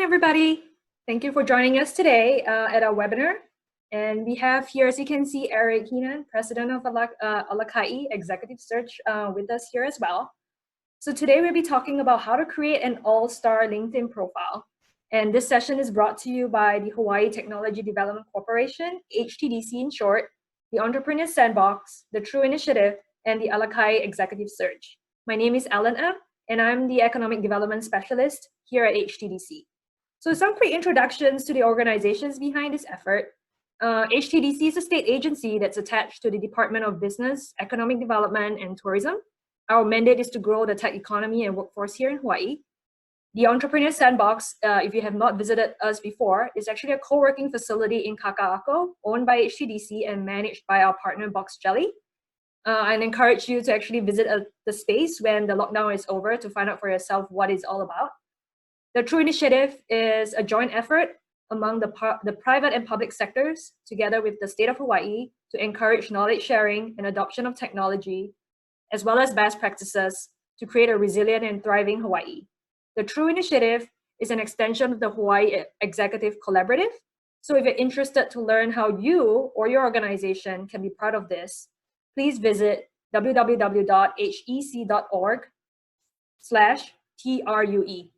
everybody. Thank you for joining us today at our webinar. And we have here, as you can see, Eric Heenan, President of Alakai Executive Search with us here as well. So today we'll be talking about how to create an all-star LinkedIn profile. And this session is brought to you by the Hawaii Technology Development Corporation, HTDC in short, the Entrepreneur Sandbox, the True Initiative, and the Alakai Executive Search. My name is Ellen M, and I'm the Economic Development Specialist here at HTDC. So some quick introductions to the organizations behind this effort. HTDC is a state agency that's attached to the Department of Business, Economic Development, and Tourism. Our mandate is to grow the tech economy and workforce here in Hawaii. The Entrepreneur Sandbox, if you have not visited us before, is actually a co-working facility in Kaka'ako, owned by HTDC and managed by our partner Box Jelly. And encourage you to actually visit the space when the lockdown is over to find out for yourself what it's all about. The True Initiative is a joint effort among the private and public sectors, together with the state of Hawaii, to encourage knowledge sharing and adoption of technology, as well as best practices to create a resilient and thriving Hawaii. The True Initiative is an extension of the Hawaii Executive Collaborative. So if you're interested to learn how you or your organization can be part of this, please visit www.hec.org/TRUE.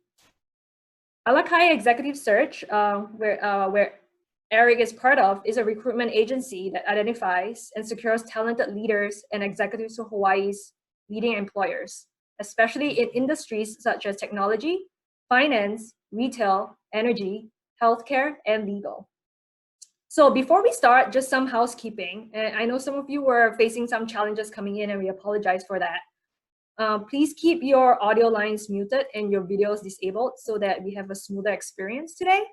Alakai Executive Search, where Eric is part of, is a recruitment agency that identifies and secures talented leaders and executives of Hawaii's leading employers, especially in industries such as technology, finance, retail, energy, healthcare, and legal. So before we start, just some housekeeping. And I know some of you were facing some challenges coming in, and we apologize for that. Please keep your audio lines muted and your videos disabled so that we have a smoother experience today.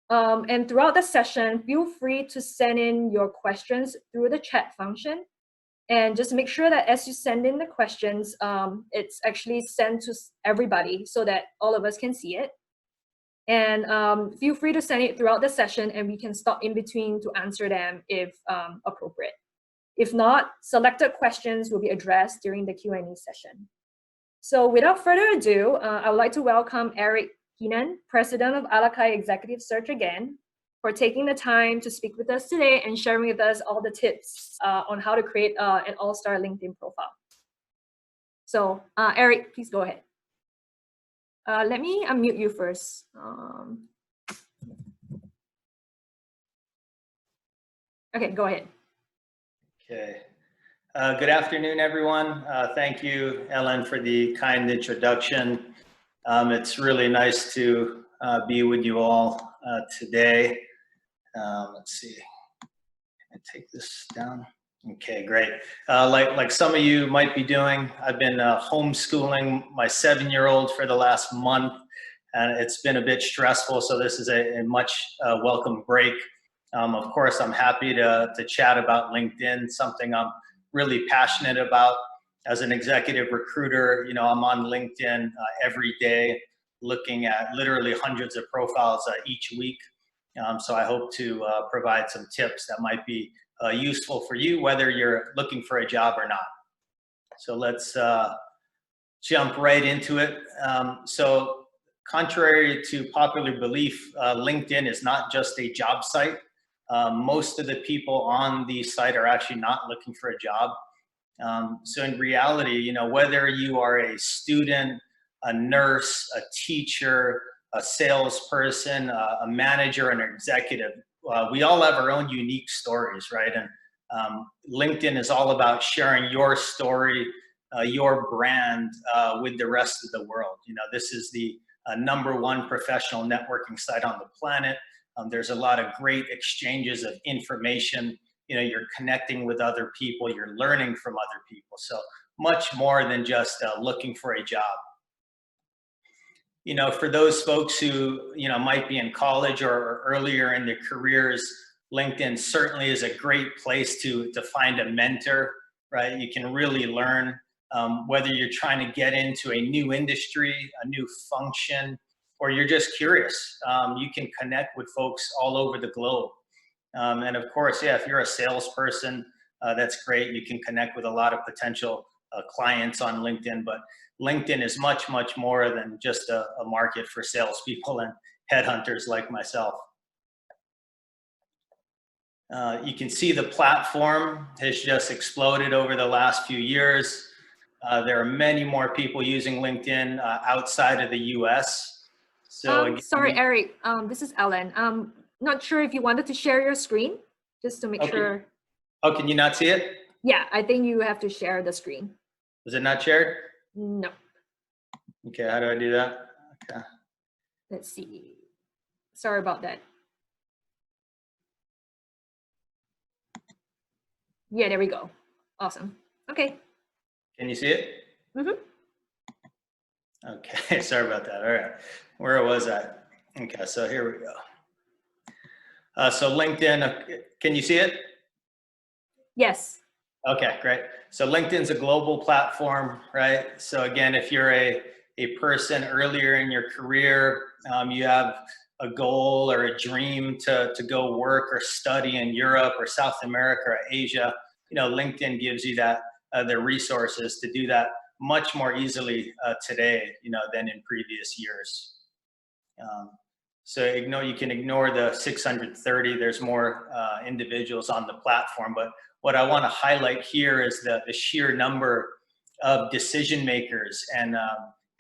And throughout the session, feel free to send in your questions through the chat function. And just make sure that as you send in the questions, it's actually sent to everybody so that all of us can see it. And feel free to send it throughout the session, and we can stop in between to answer them if appropriate. If not, selected questions will be addressed during the Q&A session. So without further ado, I would like to welcome Eric Heenan, President of Alakai Executive Search again, for taking the time to speak with us today and sharing with us all the tips on how to create an all-star LinkedIn profile. So Eric, please go ahead. Let me unmute you first. Okay, go ahead. Okay. Good afternoon, everyone. Thank you, Ellen, for the kind introduction. It's really nice to be with you all today. Let's see. Can I take this down? Okay, great. Like some of you might be doing, I've been homeschooling my 7-year-old for the last month, and it's been a bit stressful, so this is a much welcome break. Of course, I'm happy to chat about LinkedIn, something I'm really passionate about. As an executive recruiter, you know, I'm on LinkedIn every day, looking at literally hundreds of profiles each week. So I hope to provide some tips that might be useful for you, whether you're looking for a job or not. So let's jump right into it. So contrary to popular belief, LinkedIn is not just a job site. Most of the people on the site are actually not looking for a job. So in reality, you know, whether you are a student, a nurse, a teacher, a salesperson, a manager, an executive, we all have our own unique stories, right? And LinkedIn is all about sharing your story, your brand with the rest of the world. You know, this is the #1 professional networking site on the planet. There's a lot of great exchanges of information. You know, you're connecting with other people, you're learning from other people. So much more than just looking for a job. You know, for those folks who, you know, might be in college or earlier in their careers, LinkedIn certainly is a great place to find a mentor, right? You can really learn whether you're trying to get into a new industry, a new function, or you're just curious. You can connect with folks all over the globe. And of course, yeah, if you're a salesperson, that's great. You can connect with a lot of potential clients on LinkedIn, but LinkedIn is much, much more than just a market for salespeople headhunters like myself. You can see the platform has just exploded over the last few years. There are many more people using LinkedIn outside of the US. So again, sorry, Eric, this is Ellen. Not sure if you wanted to share your screen, just to make sure. Oh, can you not see it? Yeah, I think you have to share the screen. Is it not shared? No. Okay, how do I do that? Okay. Let's see. Sorry about that. Yeah, there we go. Awesome. Okay. Can you see it? Mm-hmm. Okay, sorry about that. All right, where was I? Okay, so here we go. So LinkedIn, can you see it? Yes. Okay, great. So LinkedIn's a global platform, right? So again, if you're a person earlier in your career, you have a goal or a dream to go work or study in Europe or South America or Asia, LinkedIn gives you that the resources to do that much more easily today, than in previous years. So you can ignore the 630. There's more individuals on the platform, but what I want to highlight here is the sheer number of decision makers and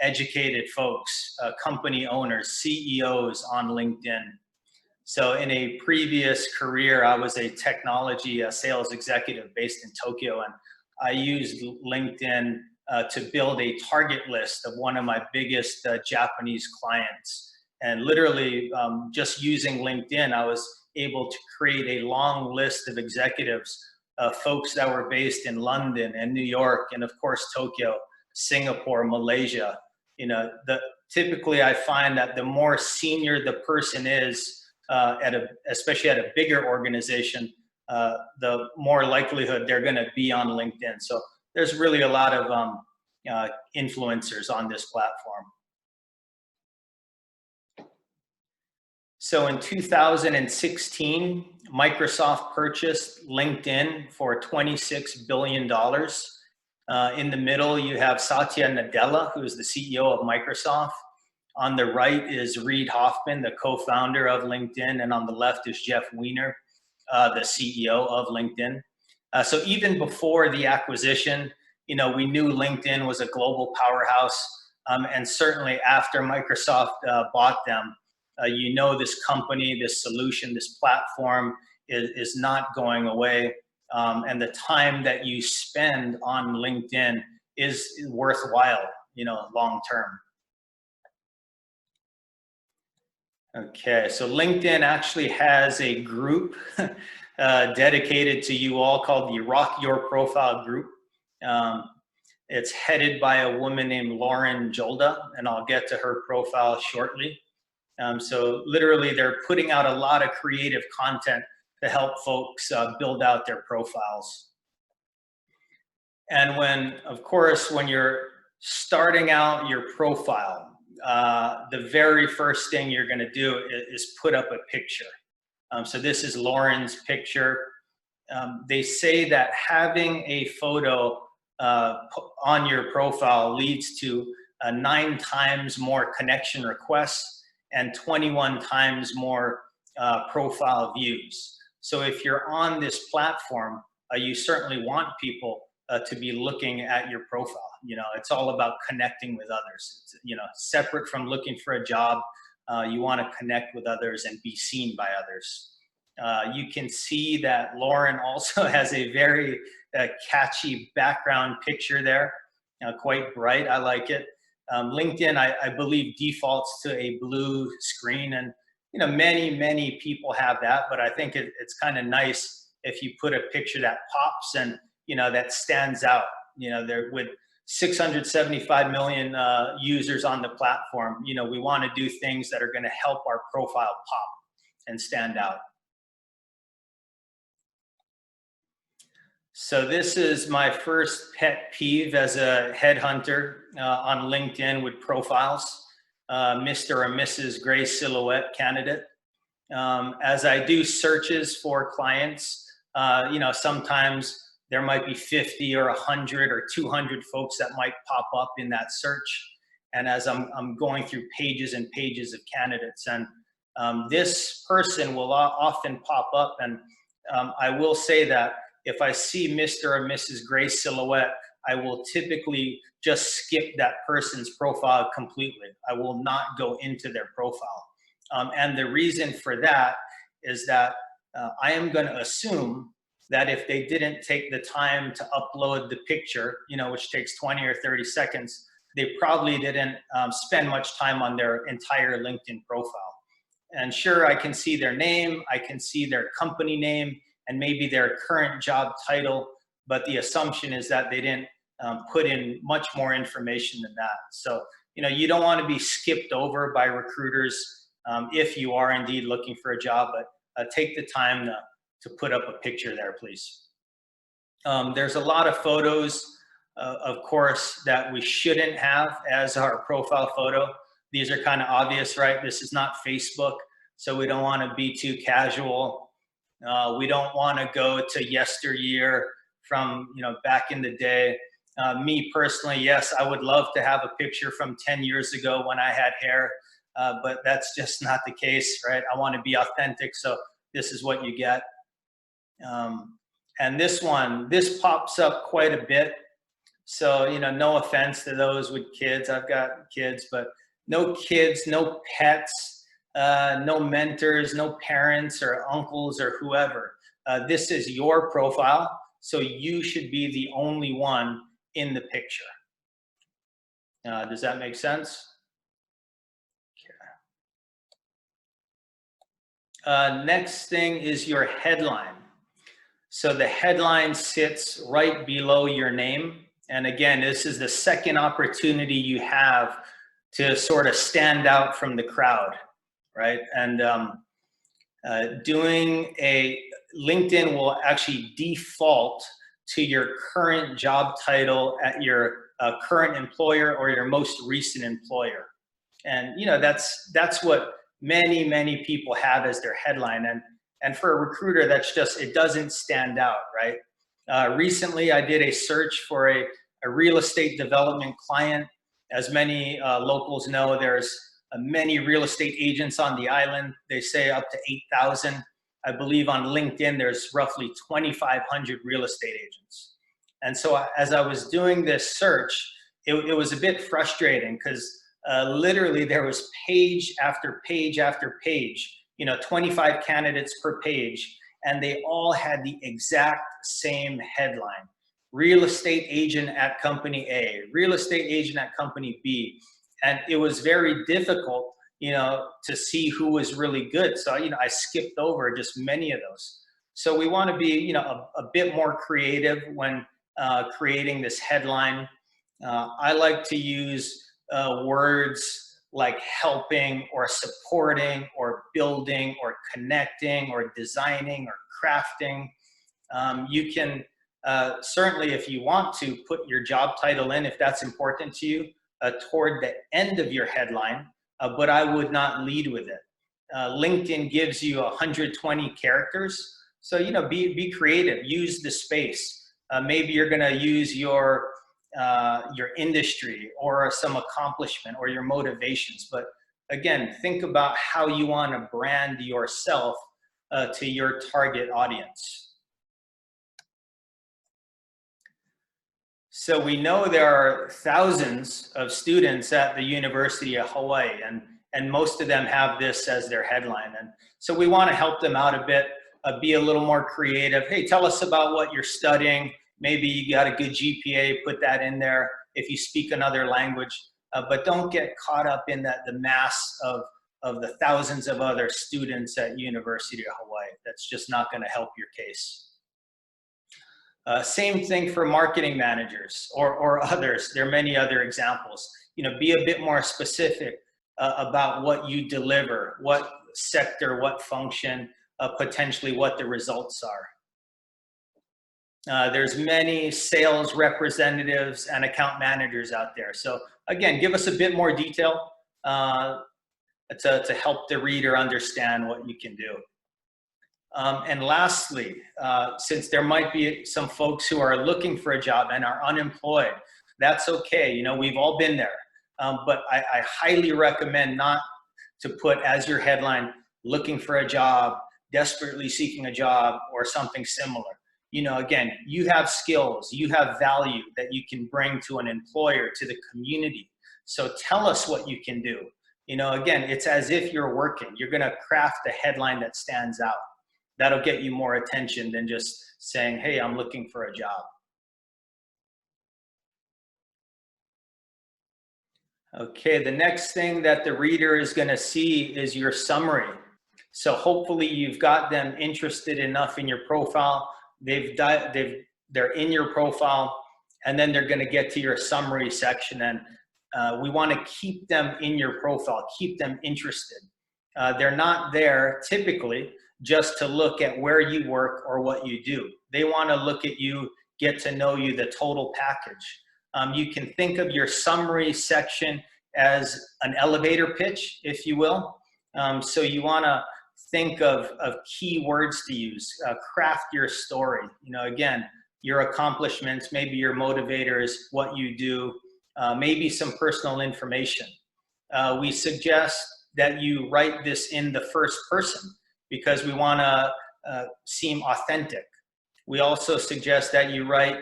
educated folks, company owners, CEOs on LinkedIn. So in a previous career, I was a technology sales executive based in Tokyo, and I used LinkedIn to build a target list of one of my biggest Japanese clients. And literally just using LinkedIn, I was able to create a long list of executives, folks that were based in London and New York, and of course, Tokyo, Singapore, Malaysia. Typically I find that the more senior the person is, especially at a bigger organization, the more likelihood they're going to be on LinkedIn. So there's really a lot of influencers on this platform. So in 2016, Microsoft purchased LinkedIn for $26 billion. In the middle, you have Satya Nadella, who is the CEO of Microsoft. On the right is Reid Hoffman, the co-founder of LinkedIn, and on the left is Jeff Weiner, the CEO of LinkedIn. So even before the acquisition, we knew LinkedIn was a global powerhouse, and certainly after Microsoft bought them, this company, this solution, this platform is not going away, and the time that you spend on LinkedIn is worthwhile, long term. Okay, so LinkedIn actually has a group dedicated to you all called the Rock Your Profile group. It's headed by a woman named Lauren Jolda, and I'll get to her profile shortly. So literally they're putting out a lot of creative content to help folks build out their profiles. And when you're starting out your profile, the very first thing you're going to do is put up a picture. So this is Lauren's picture. They say that having a photo on your profile leads to 9 times more connection requests and 21 times more profile views. So if you're on this platform, you certainly want people to be looking at your profile. It's all about connecting with others. It's, separate from looking for a job, you want to connect with others and be seen by others. You can see that Lauren also has a very catchy background picture there, quite bright. I like it. LinkedIn, I believe, defaults to a blue screen, and many people have that, but I think it's kind of nice if you put a picture that pops and that stands out. There with 675 million users on the platform, we want to do things that are going to help our profile pop and stand out. So this is my first pet peeve as a headhunter on LinkedIn with profiles, Mr. or Mrs. Gray Silhouette candidate. As I do searches for clients, sometimes there might be 50 or 100 or 200 folks that might pop up in that search. and as I'm going through pages and pages of candidates, and this person will often pop up, and I will say that if I see Mr. or Mrs. Gray Silhouette, I will typically just skip that person's profile completely. I will not go into their profile. And the reason for that is that I am going to assume that if they didn't take the time to upload the picture, which takes 20 or 30 seconds, they probably didn't spend much time on their entire LinkedIn profile. And sure, I can see their name, I can see their company name, and maybe their current job title, but the assumption is that they didn't put in much more information than that. So, you don't want to be skipped over by recruiters if you are indeed looking for a job, but take the time to put up a picture there, please. There's a lot of photos, of course, that we shouldn't have as our profile photo. These are kind of obvious, right? This is not Facebook, so we don't want to be too casual. We don't want to go to yesteryear from back in the day. Me personally, yes, I would love to have a picture from 10 years ago when I had hair, but that's just not the case, right? I want to be authentic, so this is what you get. And this pops up quite a bit. So, no offense to those with kids. I've got kids, but no kids, no pets, no mentors, no parents or uncles or whoever. This is your profile, so you should be the only one in the picture. Does that make sense? Okay. Next thing is your headline. So the headline sits right below your name. And again, this is the second opportunity you have to sort of stand out from the crowd, right? And doing a LinkedIn will actually default to your current job title at your current employer or your most recent employer. And that's what many people have as their headline. And for a recruiter, that's just, it doesn't stand out, right? Recently, I did a search for a real estate development client. As many locals know, there's many real estate agents on the island. They say up to 8,000. I believe on LinkedIn, there's roughly 2,500 real estate agents. And so as I was doing this search, it was a bit frustrating because literally there was page after page after page, 25 candidates per page, and they all had the exact same headline. Real estate agent at company A, real estate agent at company B. And it was very difficult, to see who was really good. So, I skipped over just many of those. So we want to be, a bit more creative when creating this headline. I like to use words like helping or supporting or building or connecting or designing or crafting. You can certainly, if you want to, put your job title in if that's important to you toward the end of your headline, but I would not lead with it. LinkedIn gives you 120 characters, so be creative. Use the space. Maybe you're going to use your industry or some accomplishment or your motivations. But again, think about how you want to brand yourself to your target audience. So we know there are thousands of students at the University of Hawaii, and most of them have this as their headline. And so we want to help them out a bit, be a little more creative. Hey, tell us about what you're studying. Maybe you got a good GPA, put that in there if you speak another language, but don't get caught up in the mass of the thousands of other students at University of Hawaii. That's just not going to help your case. Same thing for marketing managers or others. There are many other examples. Be a bit more specific about what you deliver, what sector, what function, potentially what the results are. There's many sales representatives and account managers out there. So again, give us a bit more detail to help the reader understand what you can do. And lastly, since there might be some folks who are looking for a job and are unemployed, that's okay. We've all been there. but I highly recommend not to put as your headline, looking for a job, desperately seeking a job, or something similar. You know, again, you have skills, you have value that you can bring to an employer, to the community. So tell us what you can do. You know, again, it's as if you're working. You're going to craft a headline that stands out. That'll get you more attention than just saying, hey, I'm looking for a job. Okay, the next thing that the reader is going to see is your summary. So hopefully you've got them interested enough in your profile. They're in your profile, and then they're going to get to your summary section. And we want to keep them in your profile, keep them interested. They're not there typically just to look at where you work or what you do. They want to look at you, get to know you, the total package. You can think of your summary section as an elevator pitch, if you will. So you want to think of key words to use, craft your story. You know, again, your accomplishments, maybe your motivators, what you do, maybe some personal information. We suggest that you write this in the first person because we want to seem authentic. We also suggest that you write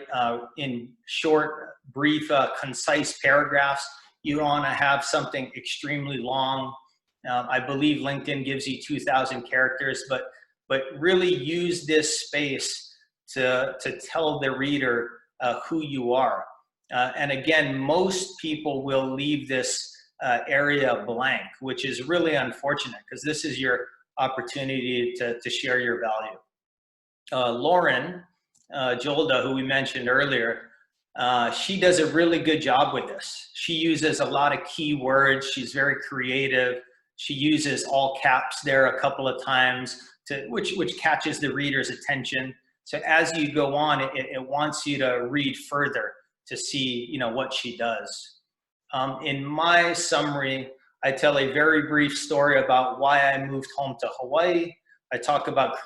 in short, brief, concise paragraphs. You don't want to have something extremely long. I believe LinkedIn gives you 2,000 characters, but really use this space to tell the reader who you are. And again, most people will leave this area blank, which is really unfortunate because this is your opportunity to share your value. Lauren Jolda, who we mentioned earlier, she does a really good job with this. She uses a lot of keywords. She's very creative. She uses all caps there a couple of times, which catches the reader's attention. So as you go on, it wants you to read further to see, you know, what she does. In my summary, I tell a very brief story about why I moved home to Hawaii. I talk about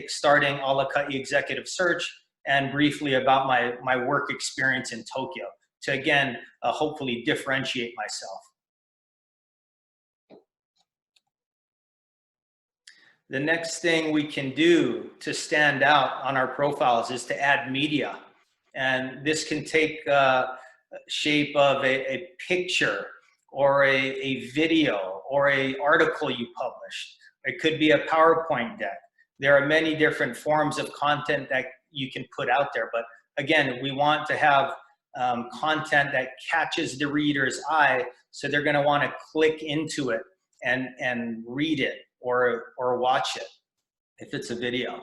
starting Alakai Executive Search, and briefly about my work experience in Tokyo to, again, hopefully differentiate myself. The next thing we can do to stand out on our profiles is to add media. And this can take shape of a picture or a video or an article you published. It could be a PowerPoint deck. There are many different forms of content that you can put out there. But again, we want to have content that catches the reader's eye, so they're going to want to click into it and read it or watch it if it's a video.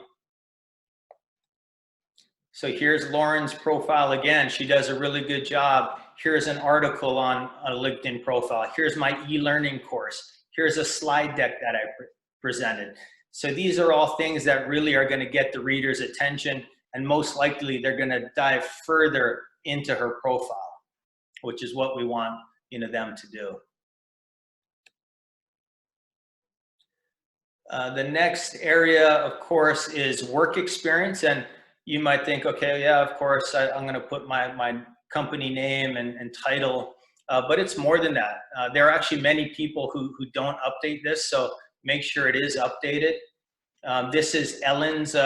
So here's Lauren's profile again. She does a really good job. Here's an article on a LinkedIn profile. Here's my e-learning course. Here's a slide deck that I presented. So these are all things that really are going to get the reader's attention, and most likely they're going to dive further into her profile, which is what we want, you know, them to do. The next area, of course, is work experience. And you might think, okay, yeah, of course, I'm going to put my company name and title, but it's more than that. There are actually many people who don't update this, so make sure it is updated. This is Ellen's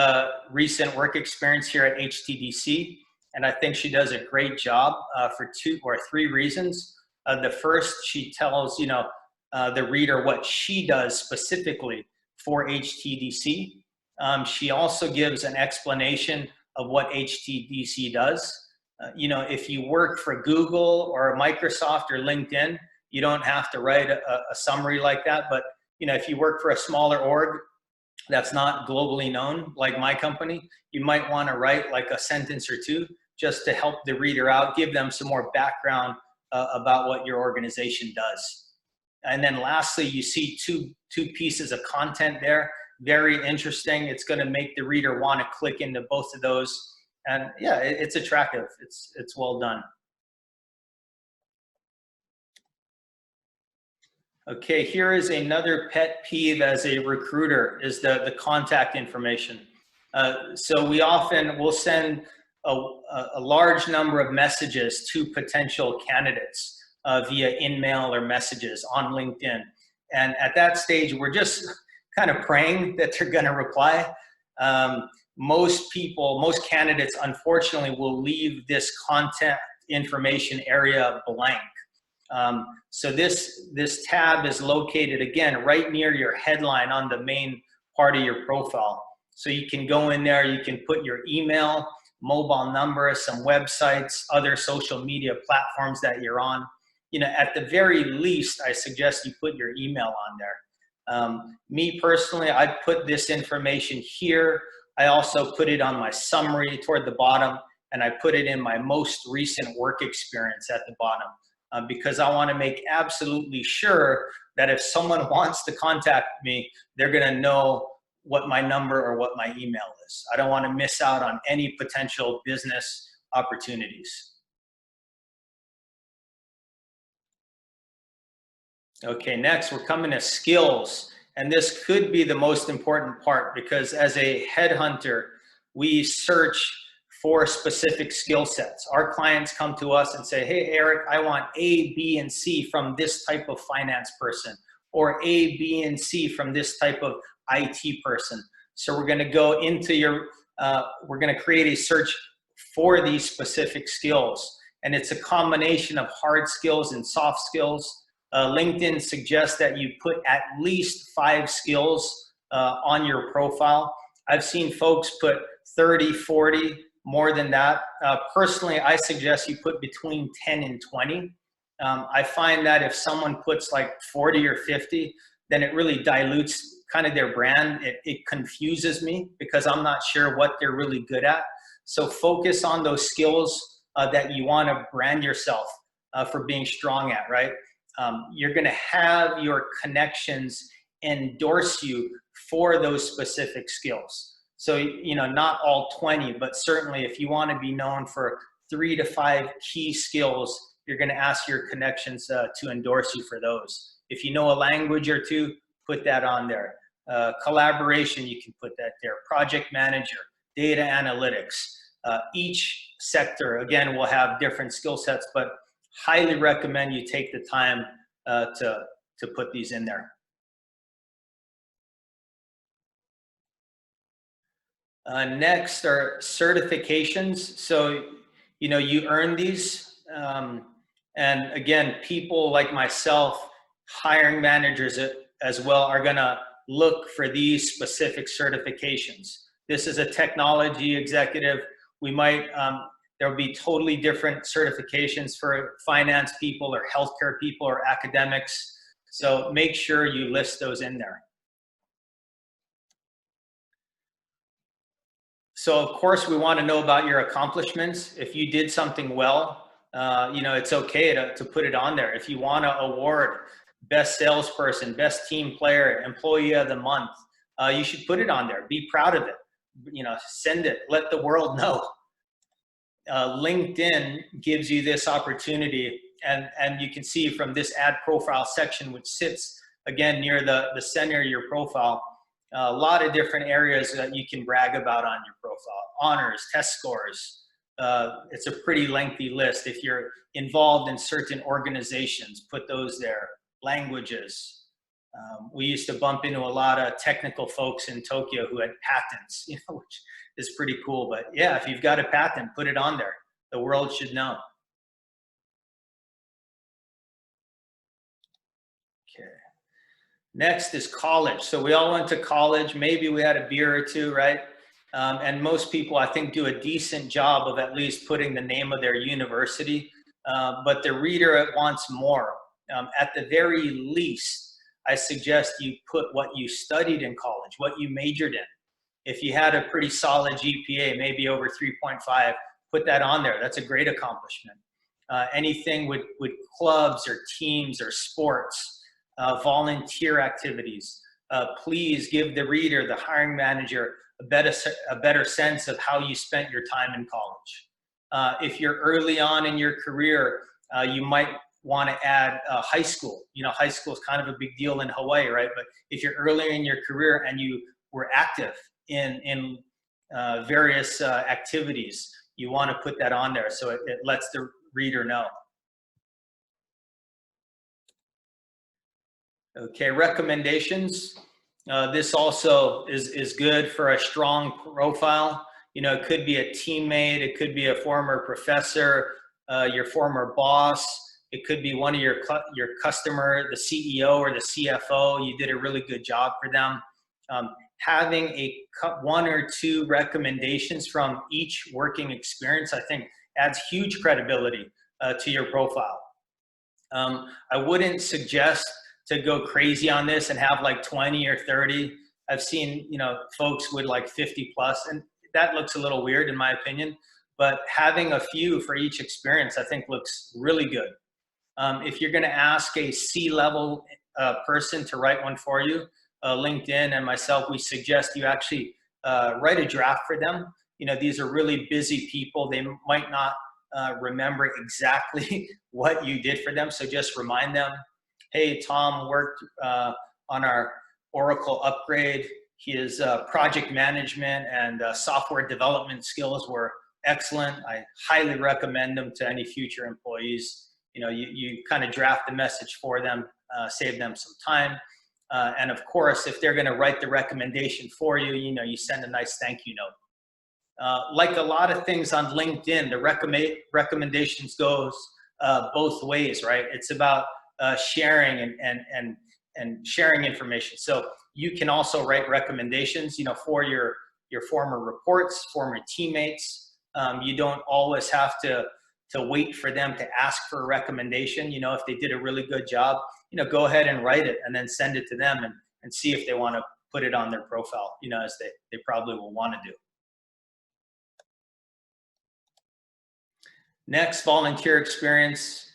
recent work experience here at HTDC, and I think she does a great job for 2 or 3 reasons. The first, she tells, you know, the reader what she does specifically for HTDC. She also gives an explanation of what HTDC does. You know, if you work for Google or Microsoft or LinkedIn, you don't have to write a summary like that. But, you know, if you work for a smaller org that's not globally known, like my company, you might want to write like a sentence or 2 just to help the reader out, give them some more background about what your organization does. And then lastly, you see two pieces of content there. Very interesting. It's going to make the reader want to click into both of those. And yeah, it's attractive. It's well done. Okay, here is another pet peeve as a recruiter, is the contact information. So we often will send a large number of messages to potential candidates. via in-mail or messages on LinkedIn. And at that stage, we're just kind of praying that they're going to reply. Most people, most candidates, unfortunately, will leave this contact information area blank. So this tab is located, again, right near your headline on the main part of your profile. So you can go in there, you can put your email, mobile number, some websites, other social media platforms that you're on. You know, at the very least, I suggest you put your email on there. Me personally, I put this information here. I also put it on my summary toward the bottom, and I put it in my most recent work experience at the bottom, because I want to make absolutely sure that if someone wants to contact me, they're going to know what my number or what my email is. I don't want to miss out on any potential business opportunities. Okay, next we're coming to skills. And this could be the most important part, because as a headhunter, we search for specific skill sets. Our clients come to us and say, hey, Eric, I want A, B, and C from this type of finance person, or A, B, and C from this type of IT person. So we're going to go into your, we're going to create a search for these specific skills. And it's a combination of hard skills and soft skills. LinkedIn suggests that you put at least 5 skills on your profile. I've seen folks put 30, 40, more than that. Personally, I suggest you put between 10 and 20. I find that if someone puts like 40 or 50, then it really dilutes kind of their brand. It confuses me because I'm not sure what they're really good at. So focus on those skills that you want to brand yourself for being strong at, right? You're going to have your connections endorse you for those specific skills. So, you know, not all 20, but certainly if you want to be known for 3 to 5 key skills, you're going to ask your connections to endorse you for those. If you know a language or two, put that on there. Collaboration, you can put that there. Project manager, data analytics. Each sector, again, will have different skill sets, but highly recommend you take the time to put these in there. Next are certifications. So, you know, you earn these. And again, people like myself, hiring managers as well, are going to look for these specific certifications. This is a technology executive. We might, there'll be totally different certifications for finance people or healthcare people or academics. So make sure you list those in there. So of course we want to know about your accomplishments. If you did something well, you know, it's okay to put it on there. If you want to award best salesperson, best team player, employee of the month, you should put it on there. Be proud of it. You know, send it. Let the world know. LinkedIn gives you this opportunity, and you can see from this add profile section, which sits again near the center of your profile, a lot of different areas that you can brag about on your profile. Honors, test scores. It's a pretty lengthy list. If you're involved in certain organizations, put those there. Languages. We used to bump into a lot of technical folks in Tokyo who had patents, you know, which is pretty cool. But yeah, if you've got a patent, put it on there. The world should know. Okay. Next is college. So we all went to college. Maybe we had a beer or two, right? And most people, I think, do a decent job of at least putting the name of their university. But the reader wants more. At the very least, I suggest you put what you studied in college, what you majored in. If you had a pretty solid GPA, maybe over 3.5, put that on there. That's a great accomplishment. Anything with clubs or teams or sports, volunteer activities, please give the reader, the hiring manager, a better sense of how you spent your time in college. If you're early on in your career, you might want to add high school. You know, high school is kind of a big deal in Hawaii, right? But if you're earlier in your career and you were active in various activities, you want to put that on there so it lets the reader know. Okay, recommendations. This also is good for a strong profile. You know, it could be a teammate, it could be a former professor, your former boss. It could be one of your customer, the CEO or the CFO. You did a really good job for them. Having one or two recommendations from each working experience, I think, adds huge credibility to your profile. I wouldn't suggest to go crazy on this and have like 20 or 30. I've seen, you know, folks with like 50 plus, and that looks a little weird in my opinion, but having a few for each experience, I think looks really good. If you're gonna ask a C-level person to write one for you, LinkedIn and myself, we suggest you actually write a draft for them. You know, these are really busy people. They might not remember exactly what you did for them. So just remind them, hey, Tom worked on our Oracle upgrade. His project management and software development skills were excellent. I highly recommend them to any future employees. You know, you kind of draft the message for them, save them some time. And of course, if they're going to write the recommendation for you, you know, you send a nice thank you note. Like a lot of things on LinkedIn, the recommendations goes both ways, right? It's about sharing and sharing information. So you can also write recommendations, you know, for your former reports, former teammates. You don't always have to wait for them to ask for a recommendation. You know, if they did a really good job, you know, go ahead and write it and then send it to them and see if they want to put it on their profile, you know, as they probably will want to do. Next, volunteer experience.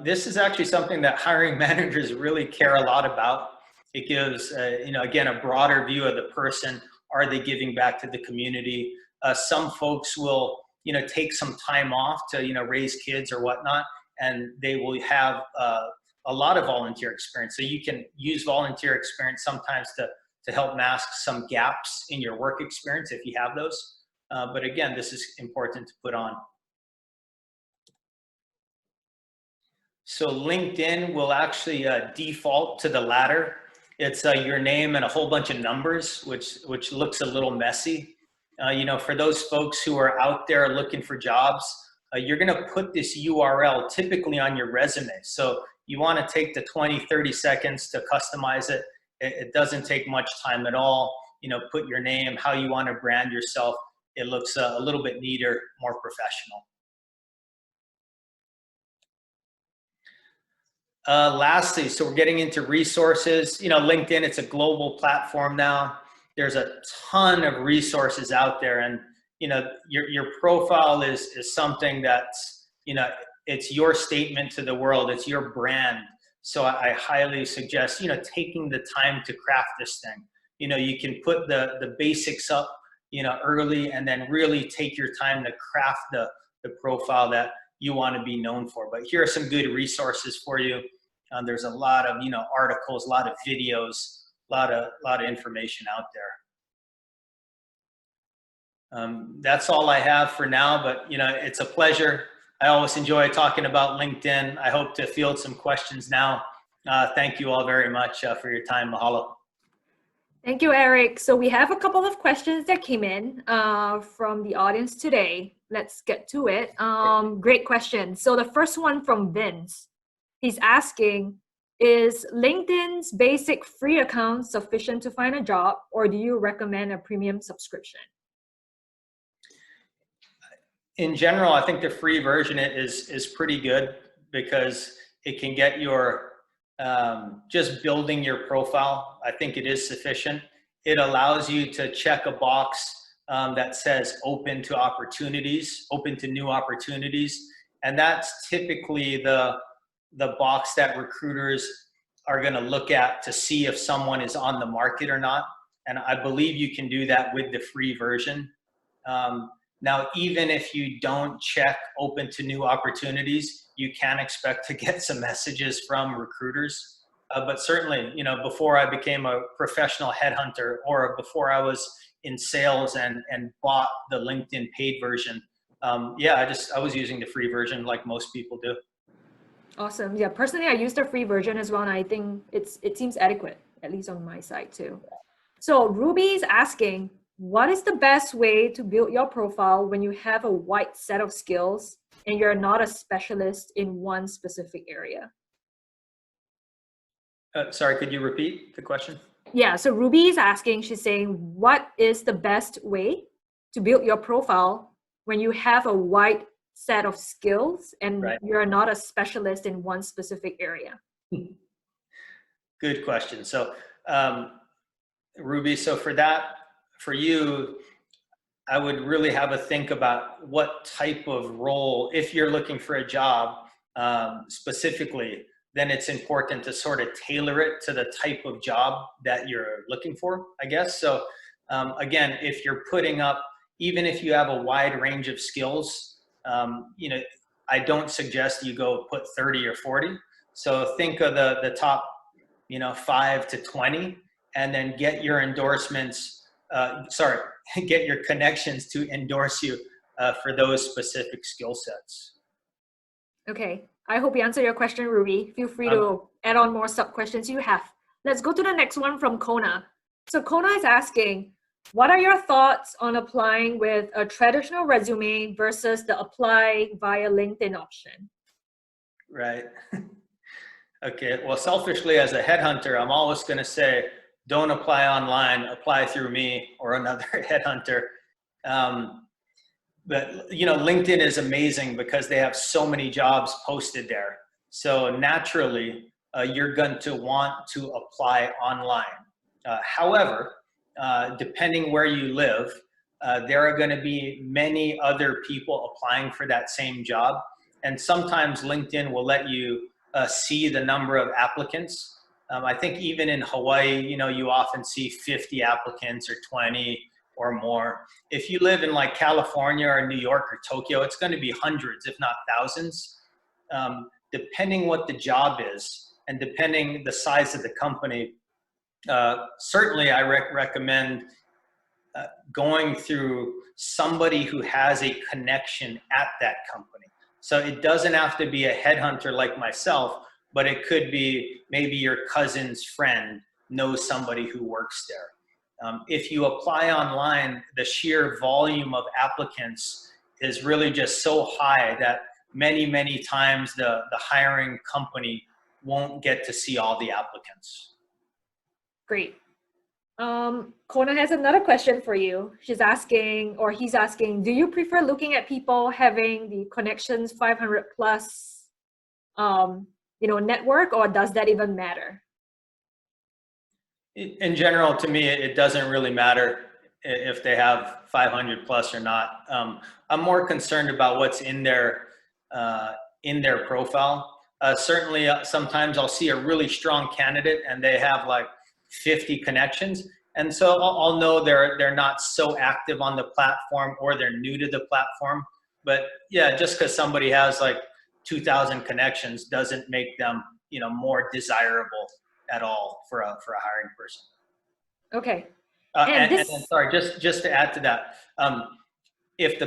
This is actually something that hiring managers really care a lot about. It gives, you know, again, a broader view of the person. Are they giving back to the community? Some folks will, you know, take some time off to, you know, raise kids or whatnot, and they will have a lot of volunteer experience. So you can use volunteer experience sometimes to help mask some gaps in your work experience if you have those. But again, this is important to put on. So LinkedIn will actually default to the latter. It's your name and a whole bunch of numbers, which looks a little messy. You know, for those folks who are out there looking for jobs, you're gonna put this URL typically on your resume. So you wanna take the 20, 30 seconds to customize it. It doesn't take much time at all. You know, put your name, how you wanna brand yourself. It looks a little bit neater, more professional. Lastly, so we're getting into resources. You know, LinkedIn, it's a global platform now. There's a ton of resources out there, and you know, your profile is something that's, you know, it's your statement to the world. It's your brand. So I highly suggest, you know, taking the time to craft this thing. You know, you can put the basics up, you know, early, and then really take your time to craft the profile that you want to be known for. But here are some good resources for you. There's a lot of, you know, articles, a lot of videos, a lot of information out there. That's all I have for now, but you know, it's a pleasure. I always enjoy talking about LinkedIn. I hope to field some questions now. Thank you all very much for your time. Mahalo. Thank you, Eric. So we have a couple of questions that came in from the audience today. Let's get to it. Great question. So the first one from Vince. He's asking, is LinkedIn's basic free account sufficient to find a job, or do you recommend a premium subscription? In general, I think the free version is pretty good because it can get your just building your profile. I think it is sufficient. It allows you to check a box that says open to opportunities, open to new opportunities. And that's typically the box that recruiters are going to look at to see if someone is on the market or not. And I believe you can do that with the free version. Now, even if you don't check open to new opportunities, you can expect to get some messages from recruiters. But certainly, you know, before I became a professional headhunter or before I was in sales and bought the LinkedIn paid version, yeah, I was using the free version like most people do. Awesome. Yeah, personally, I use the free version as well, and I think it seems adequate, at least on my side too. So Ruby is asking, what is the best way to build your profile when you have a wide set of skills and you're not a specialist in one specific area? Sorry, could you repeat the question? Yeah, so Ruby is asking, she's saying, what is the best way to build your profile when you have a wide set of skills and Right. you're not a specialist in one specific area? Good question. So, Ruby, so for you, I would really have a think about what type of role, if you're looking for a job specifically, then it's important to sort of tailor it to the type of job that you're looking for, I guess. So again, if you're putting up, even if you have a wide range of skills, you know, I don't suggest you go put 30 or 40. So think of the top, 5 to 20, and then get your endorsements, get your connections to endorse you for those specific skill sets. Okay, I hope we answered your question, Ruby. Feel free Um, to add on more sub questions you have. Let's go to the next one from Kona. So Kona is asking, what are your thoughts on applying with a traditional resume versus the apply via LinkedIn option? right. Okay. Well, selfishly as a headhunter, I'm always going to say, don't apply online, apply through me or another headhunter. But LinkedIn is amazing because they have so many jobs posted there. So naturally, you're going to want to apply online. However, depending where you live, there are going to be many other people applying for that same job. And sometimes LinkedIn will let you see the number of applicants. I think even in Hawaii, you often see 50 applicants or 20 or more. If you live in like California or New York or Tokyo, it's going to be hundreds, if not thousands. Depending what the job is and depending the size of the company, certainly I recommend going through somebody who has a connection at that company. So it doesn't have to be a headhunter like myself, but it could be maybe your cousin's friend knows somebody who works there. If you apply online, the sheer volume of applicants is really just so high that many times the hiring company won't get to see all the applicants. Great. Kona has another question for you. She's asking, or he's asking, do you prefer looking at people having the connections 500 plus, network, or does that even matter? In general, to me, it doesn't really matter if they have 500 plus or not. I'm more concerned about what's in their profile. Certainly, sometimes I'll see a really strong candidate and they have like 50 connections, and so I'll know they're not so active on the platform or they're new to the platform. But yeah, just because somebody has like 2,000 connections doesn't make them more desirable at all for a hiring person. Okay. And sorry, just to add to that, if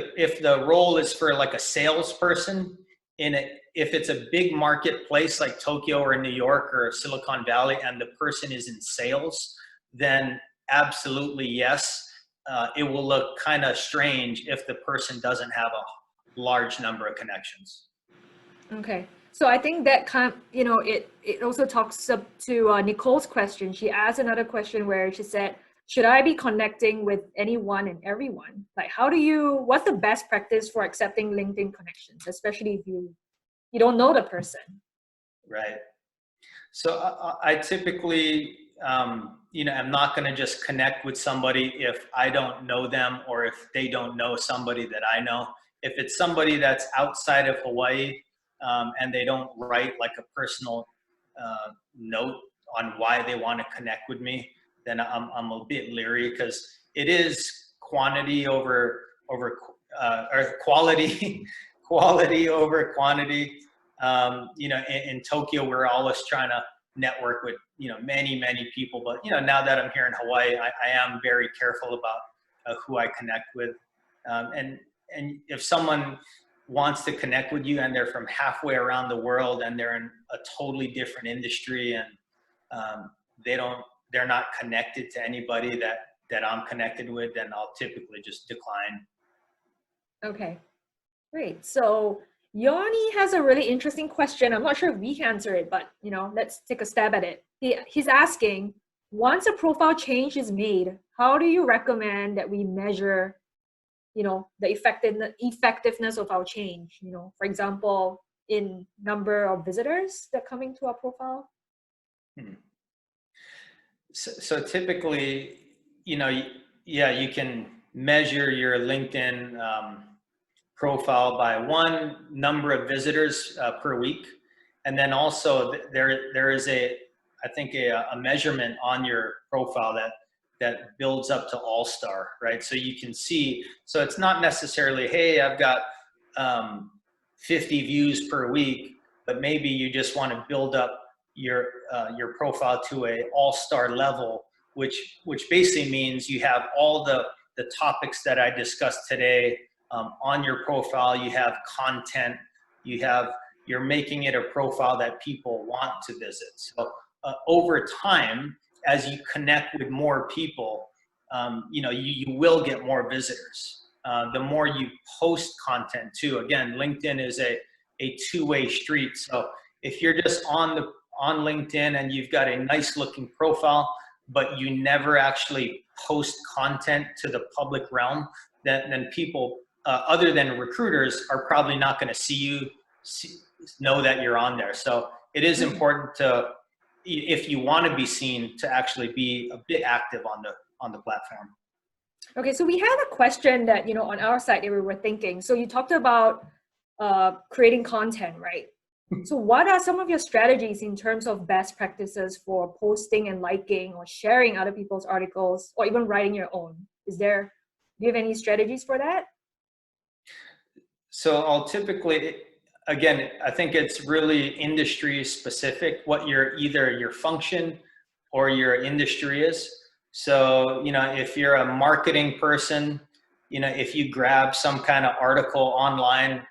the role is for like a salesperson if it's a big marketplace like Tokyo or New York or Silicon Valley and the person is in sales, then absolutely yes. It will look kind of strange if the person doesn't have a large number of connections. Okay. So I think that it also talks up to Nicole's question. She asked another question where she said, should I be connecting with anyone and everyone? Like, what's the best practice for accepting LinkedIn connections, especially if you don't know the person? Right. So I typically, I'm not going to just connect with somebody if I don't know them or if they don't know somebody that I know. If it's somebody that's outside of Hawaii and they don't write like a personal note on why they want to connect with me, then I'm a bit leery because it is quantity over or quality quality over quantity. In Tokyo, we're always trying to network with, many people. But, now that I'm here in Hawaii, I am very careful about who I connect with. And if someone wants to connect with you and they're from halfway around the world and they're in a totally different industry and they're not connected to anybody that I'm connected with, then I'll typically just decline. Okay, great. So Yoni has a really interesting question. I'm not sure if we can answer it, but let's take a stab at it. He's asking, once a profile change is made, how do you recommend that we measure the effectiveness of our change? For example, in number of visitors that coming to our profile. So typically, you can measure your LinkedIn profile by one, number of visitors per week, and then also there is I think a measurement on your profile that builds up to all-star, right? So you can see, so it's not necessarily, hey, I've got 50 views per week, but maybe you just want to build up your profile to a all-star level, which basically means you have all the topics that I discussed today on your profile. You have content, you're making it a profile that people want to visit. So over time, as you connect with more people, you will get more visitors. The more you post content too. Again, LinkedIn is a two-way street. So if you're just on LinkedIn and you've got a nice looking profile, but you never actually post content to the public realm, then people other than recruiters are probably not going to see you, know that you're on there. So it is important to, if you want to be seen, to actually be a bit active on the platform. Okay, so we had a question that on our side that we were thinking. So you talked about creating content, right? So what are some of your strategies in terms of best practices for posting and liking or sharing other people's articles or even writing your own? Do you have any strategies for that? So I'll typically, again, I think it's really industry specific, what either your function or your industry is. So, if you're a marketing person, if you grab some kind of article online,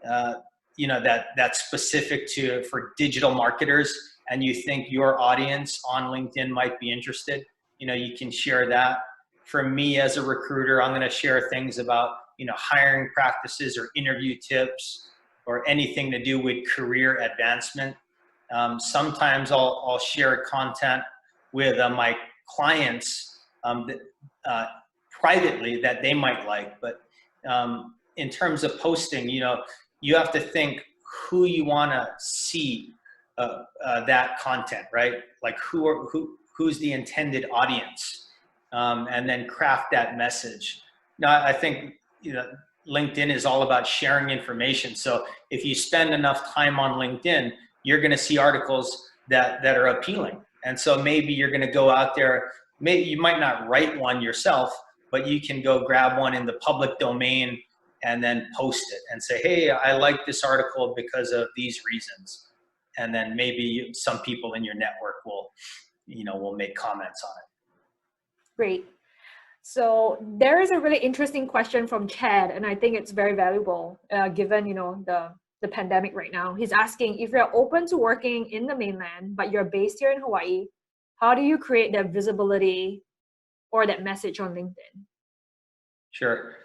that's specific for digital marketers, and you think your audience on LinkedIn might be interested, you can share that. For me as a recruiter, I'm going to share things about, hiring practices or interview tips or anything to do with career advancement. Sometimes I'll share content with my clients privately that they might like. But in terms of posting, you have to think who you want to see that content, right? Like who's the intended audience, and then craft that message. Now, I think LinkedIn is all about sharing information. So if you spend enough time on LinkedIn, you're going to see articles that are appealing. And so maybe you're going to go out there, maybe you might not write one yourself, but you can go grab one in the public domain and then post it and say, hey, I like this article because of these reasons. And then maybe some people in your network will make comments on it. Great. So there is a really interesting question from Chad, and I think it's very valuable given the pandemic right now. He's asking, if you're open to working in the mainland, but you're based here in Hawaii, how do you create that visibility or that message on LinkedIn? Sure.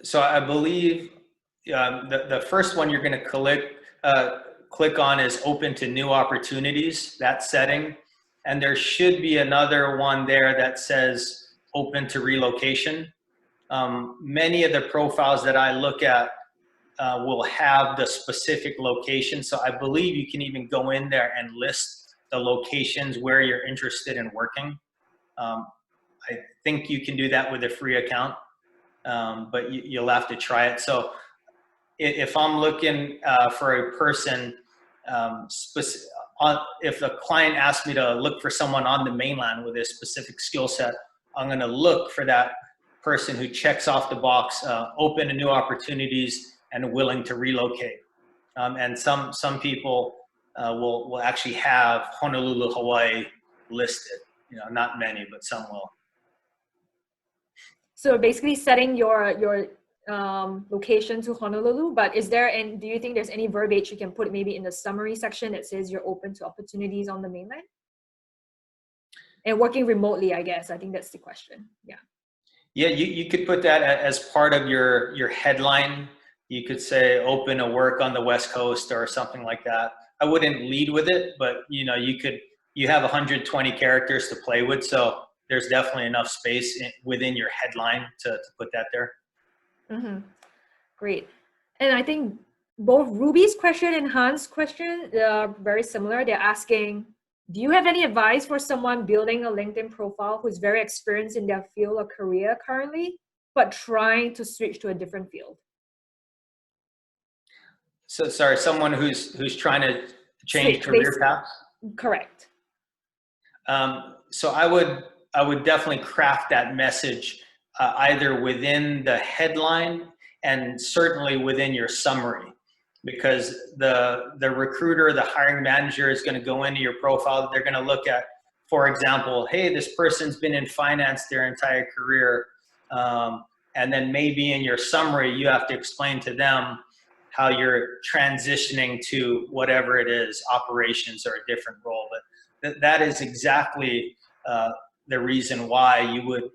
So I believe the first one you're going to click on is open to new opportunities, that setting. And there should be another one there that says open to relocation. Many of the profiles that I look at will have the specific location. So I believe you can even go in there and list the locations where you're interested in working. I think you can do that with a free account, but you'll have to try it. So if I'm looking for a person, if a client asks me to look for someone on the mainland with a specific skill set, I'm going to look for that person who checks off the box, open to new opportunities and willing to relocate. And some people will actually have Honolulu, Hawaii listed. Not many, but some will. So basically setting your location to Honolulu, but is there, and do you think there's any verbiage you can put maybe in the summary section that says you're open to opportunities on the mainland? And working remotely, I guess. I think that's the question. Yeah. Yeah, you could put that as part of your headline. You could say open to work on the West Coast or something like that. I wouldn't lead with it, but you have 120 characters to play with, so there's definitely enough space within your headline to put that there. Mm-hmm. Great. And I think both Ruby's question and Han's question are very similar. They're asking, do you have any advice for someone building a LinkedIn profile who's very experienced in their field or career currently, but trying to switch to a different field? So sorry, someone who's trying to change career paths? Correct. So I would definitely craft that message either within the headline and certainly within your summary, because the recruiter, the hiring manager is going to go into your profile. They're going to look at, for example, hey, this person's been in finance their entire career. And then maybe in your summary, you have to explain to them how you're transitioning to whatever it is, operations or a different role. But that is exactly the reason why you would,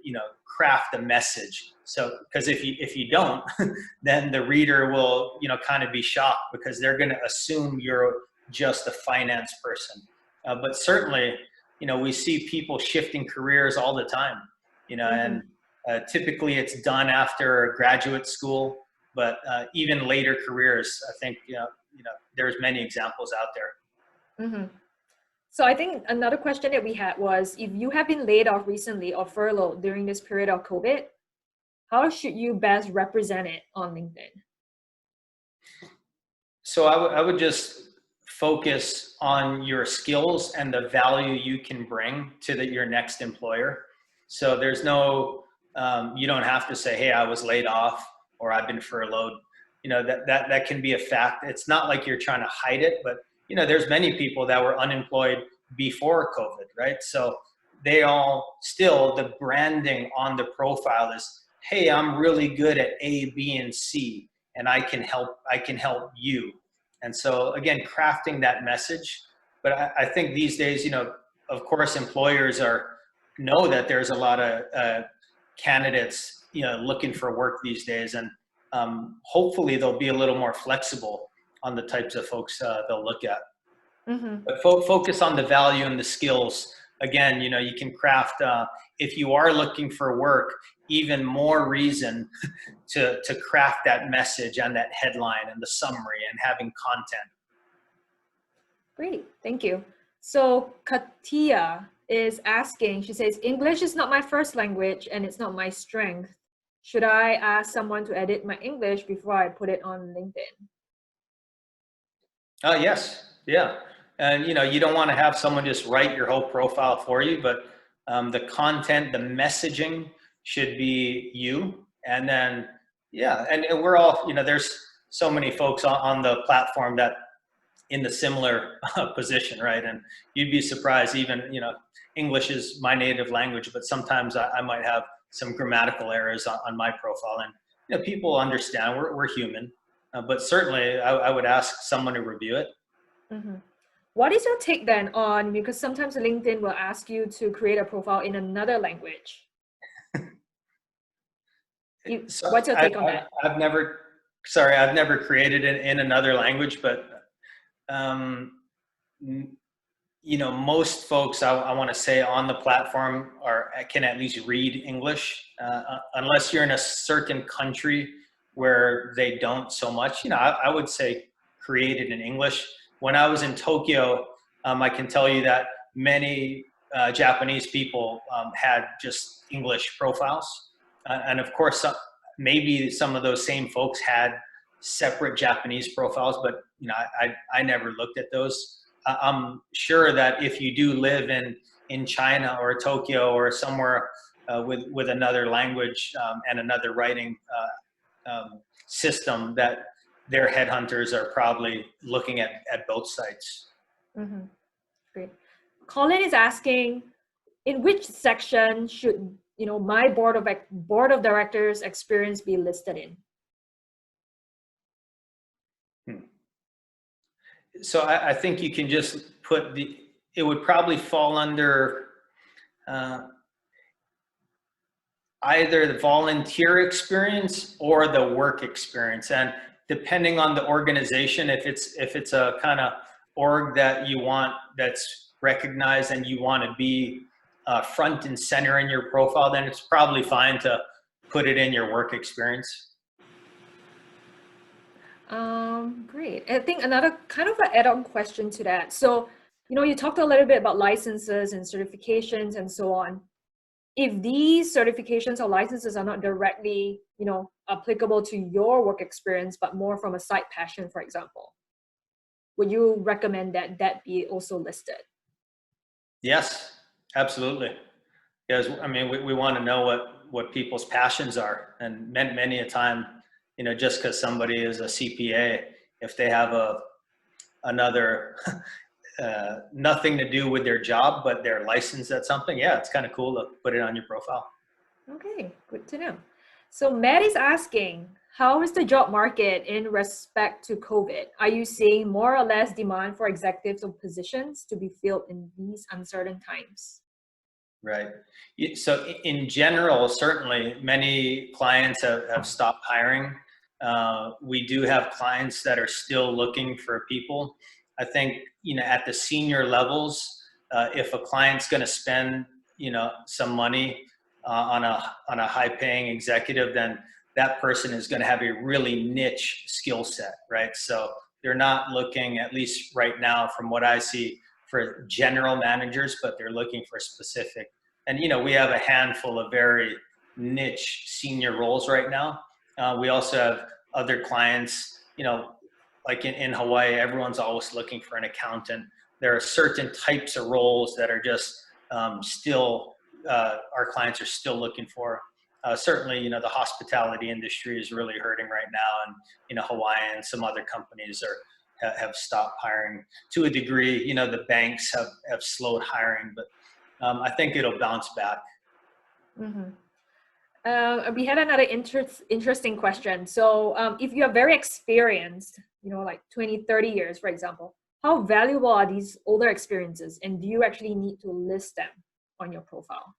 craft a message. So, because if you don't, then the reader will, kind of be shocked because they're going to assume you're just a finance person. But certainly, we see people shifting careers all the time, and typically it's done after graduate school, but even later careers, I think, there's many examples out there. Mm-hmm. So I think another question that we had was, if you have been laid off recently or furloughed during this period of COVID, how should you best represent it on LinkedIn? So I would just focus on your skills and the value you can bring to your next employer. So there's no, you don't have to say, hey, I was laid off or I've been furloughed. That can be a fact. It's not like you're trying to hide it, but there's many people that were unemployed before COVID, right? So they all still, the branding on the profile is, hey, I'm really good at A, B, and C, and I can help you. And so again, crafting that message. But I think these days, of course, employers know that there's a lot of candidates, looking for work these days, and hopefully they'll be a little more flexible on the types of folks they'll look at. Mm-hmm. But focus on the value and the skills. Again, you can craft, if you are looking for work, even more reason to craft that message and that headline and the summary and having content. Great, thank you. So Katia is asking, she says, English is not my first language and it's not my strength. Should I ask someone to edit my English before I put it on LinkedIn? Yes, yeah. And you don't want to have someone just write your whole profile for you, but the content, the messaging should be you. And then, yeah, and we're all, there's so many folks on the platform that in the similar position, right? And you'd be surprised, even, English is my native language, but sometimes I might have some grammatical errors on my profile. And, people understand we're human, but certainly I would ask someone to review it. Mm-hmm. What is your take then on, because sometimes LinkedIn will ask you to create a profile in another language. What's your take on that? I've never created it in another language, but most folks I want to say on the platform can at least read English, unless you're in a certain country where they don't so much. I would say create it in English. When I was in Tokyo, I can tell you that many Japanese people had just English profiles. And of course, maybe some of those same folks had separate Japanese profiles, but I never looked at those. I'm sure that if you do live in China or Tokyo or somewhere with another language and another writing system, that their headhunters are probably looking at both sites. Mm-hmm. Great. Colin is asking, in which section should my board of directors experience be listed in? So I think you can just put it would probably fall under either the volunteer experience or the work experience. And depending on the organization, if it's a kind of org that you want, that's recognized and you want to be front and center in your profile, then it's probably fine to put it in your work experience. Great. I think another kind of an add-on question to that. So, you talked a little bit about licenses and certifications and so on. If these certifications or licenses are not directly, applicable to your work experience, but more from a side passion, for example, would you recommend that that be also listed? Yes, absolutely. Because I mean, we want to know what people's passions are, and many a time, just because somebody is a CPA, if they have another nothing to do with their job, but they're licensed at something, yeah, it's kind of cool to put it on your profile. Okay, good to know. So Matt is asking, how is the job market in respect to COVID? Are you seeing more or less demand for executives or positions to be filled in these uncertain times? Right. So in general, certainly many clients have stopped hiring. We do have clients that are still looking for people. I think, at the senior levels, if a client's going to spend, some money on a high paying executive, then that person is going to have a really niche skill set, right? So they're not looking, at least right now, from what I see, for general managers, but they're looking for specific. And, we have a handful of very niche senior roles right now. We also have other clients, like in Hawaii, everyone's always looking for an accountant. There are certain types of roles that are just still, our clients are still looking for. Certainly, the hospitality industry is really hurting right now. And, Hawaii and some other companies have stopped hiring to a degree. The banks have slowed hiring, but I think it'll bounce back. Mm-hmm. We had another interesting question. So if you are very experienced, like 20, 30 years, for example, how valuable are these older experiences? And do you actually need to list them on your profile?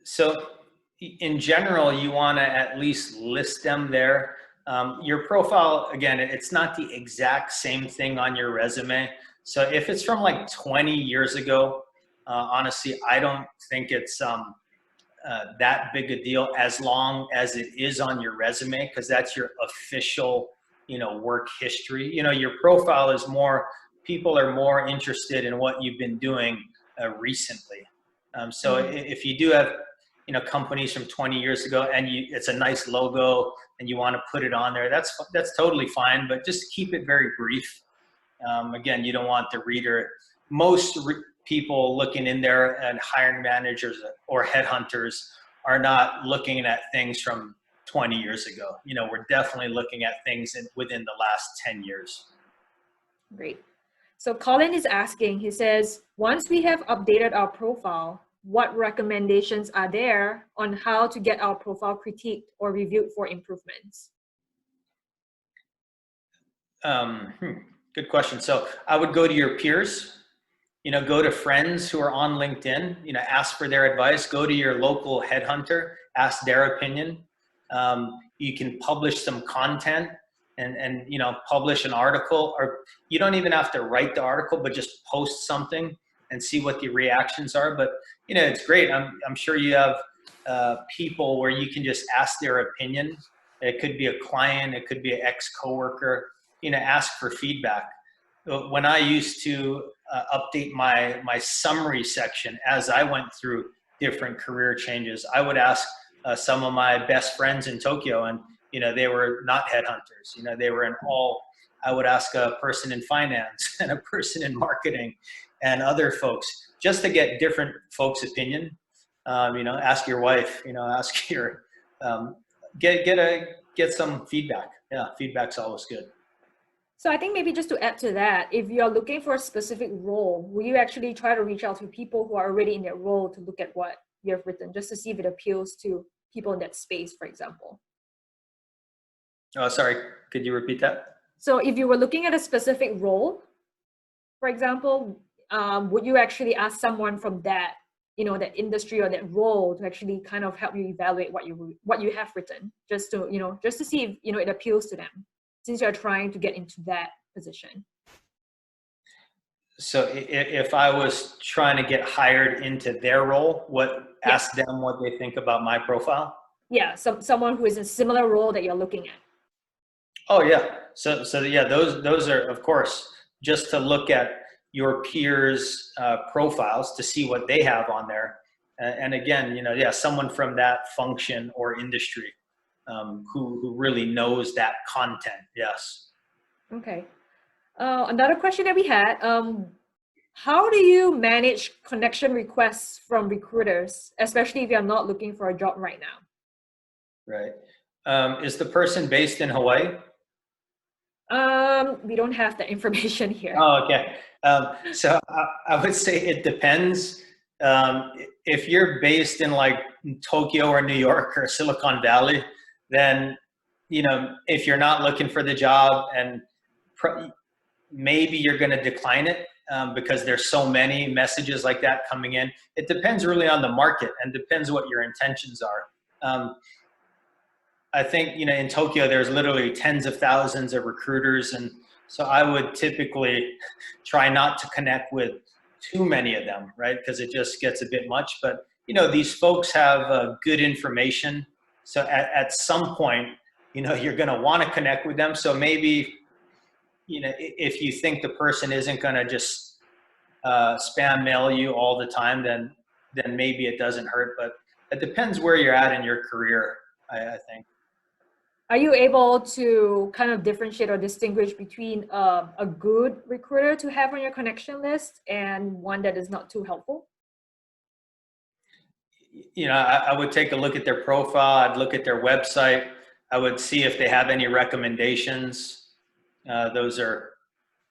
So in general, you want to at least list them there. Your profile, again, it's not the exact same thing on your resume. So if it's from like 20 years ago, honestly, I don't think it's that big a deal as long as it is on your resume, because that's your official, work history. Your profile is more, people are more interested in what you've been doing recently. So if you do have, companies from 20 years ago and it's a nice logo and you want to put it on there, that's totally fine, but just keep it very brief. Again, you don't want the reader, most people looking in there, and hiring managers or headhunters are not looking at things from 20 years ago. We're definitely looking at things within the last 10 years. Great. So Colin is asking, he says, once we have updated our profile, what recommendations are there on how to get our profile critiqued or reviewed for improvements? Good question. So I would go to your peers, go to friends who are on LinkedIn, ask for their advice, go to your local headhunter, ask their opinion. You can publish some content and publish an article, or you don't even have to write the article, but just post something and see what the reactions are. But, it's great. I'm sure you have people where you can just ask their opinion. It could be a client, it could be an ex-coworker, ask for feedback. When I used to update my summary section as I went through different career changes, I would ask some of my best friends in Tokyo, and they were not headhunters. They were I would ask a person in finance and a person in marketing and other folks, just to get different folks' opinion. Ask your wife, ask your, get some feedback. Yeah, feedback's always good. So I think maybe just to add to that, if you're looking for a specific role, will you actually try to reach out to people who are already in that role to look at what you have written, just to see if it appeals to people in that space, for example? Oh, sorry. Could you repeat that? So if you were looking at a specific role, for example, would you actually ask someone from that, that industry or that role to actually kind of help you evaluate what you have written, just to see if, it appeals to them, since you're trying to get into that position? So if I was trying to get hired into their role, ask them what they think about my profile? Yeah, someone who is in a similar role that you're looking at. Oh yeah. So yeah, those are, of course, just to look at your peers' profiles to see what they have on there. And again, yeah, someone from that function or industry who really knows that content. Yes. Okay. Another question that we had, how do you manage connection requests from recruiters, especially if you're not looking for a job right now? Right. Is the person based in Hawaii? We don't have that information here. Oh, okay. So I would say it depends. If you're based in like Tokyo or New York or Silicon Valley, then, if you're not looking for the job, and maybe you're going to decline it because there's so many messages like that coming in. It depends really on the market and depends what your intentions are. I think, in Tokyo, there's literally tens of thousands of recruiters. And so I would typically try not to connect with too many of them, right? Because it just gets a bit much. But, these folks have good information. So at some point, you're going to want to connect with them. So maybe, if you think the person isn't going to just spam mail you all the time, then maybe it doesn't hurt. But it depends where you're at in your career, I think. Are you able to kind of differentiate or distinguish between a good recruiter to have on your connection list and one that is not too helpful? I would take a look at their profile. I'd look at their website. I would see if they have any recommendations. Those are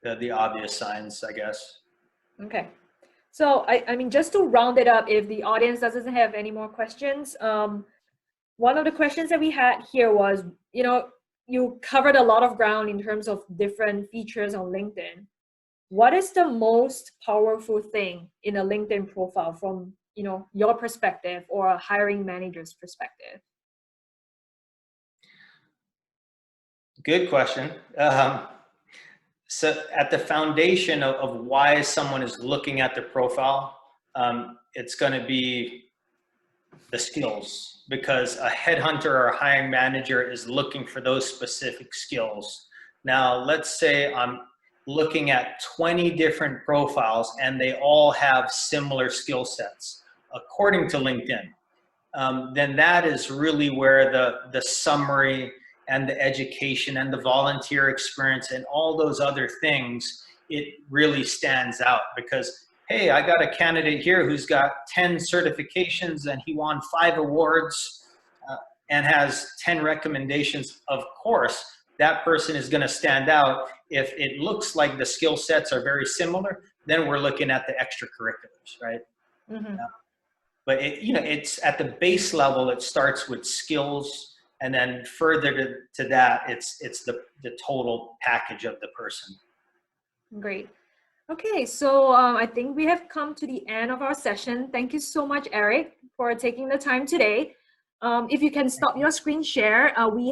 the obvious signs, I guess. Okay. So, I mean, just to round it up, if the audience doesn't have any more questions, one of the questions that we had here was, you covered a lot of ground in terms of different features on LinkedIn. What is the most powerful thing in a LinkedIn profile from, your perspective or a hiring manager's perspective? Good question. So at the foundation of why someone is looking at the profile, it's going to be the skills, because a headhunter or a hiring manager is looking for those specific skills. Now, let's say I'm looking at 20 different profiles and they all have similar skill sets, according to LinkedIn. Then that is really where the summary and the education and the volunteer experience and all those other things, it really stands out. Because, hey, I got a candidate here who's got 10 certifications and he won 5 awards and has 10 recommendations. Of course, that person is going to stand out. If it looks like the skill sets are very similar, then we're looking at the extracurriculars, right? Mm-hmm. But it's at the base level, it starts with skills, and then further to that, it's the total package of the person. Great. Okay, so I think we have come to the end of our session. Thank you so much, Eric, for taking the time today. If you can stop your screen share, we